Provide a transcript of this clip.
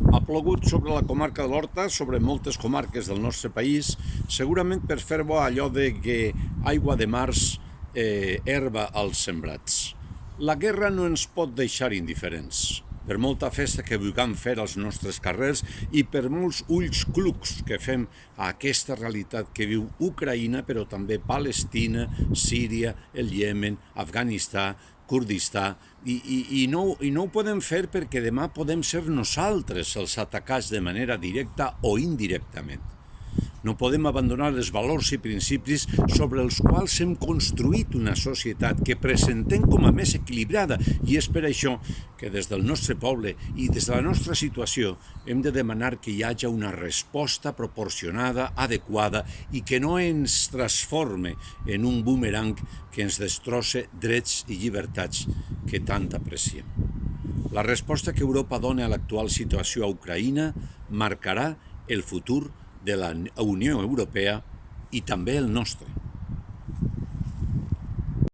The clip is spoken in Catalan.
Ha plogut sobre la comarca de l'Horta, sobre moltes comarques del nostre país, segurament per fer bo allò de que aigua de març herba als sembrats. La guerra no ens pot deixar indiferents. Per molta festa que vulguem fer als nostres carrers i per molts ulls clucs que fem a aquesta realitat que viu Ucraïna, però també Palestina, Síria, el Iemen, Afganistan, Kurdistan, i no ho podem fer perquè demà podem ser nosaltres els atacats de manera directa o indirectament. No podem abandonar els valors i principis sobre els quals hem construït una societat que presentem com a més equilibrada, i és per això que des del nostre poble i des de la nostra situació hem de demanar que hi hagi una resposta proporcionada, adequada, i que no ens transforme en un boomerang que ens destrossa drets i llibertats que tant apreciem. La resposta que Europa dona a l'actual situació a Ucraïna marcarà el futur de la Unió Europea i també el nostre.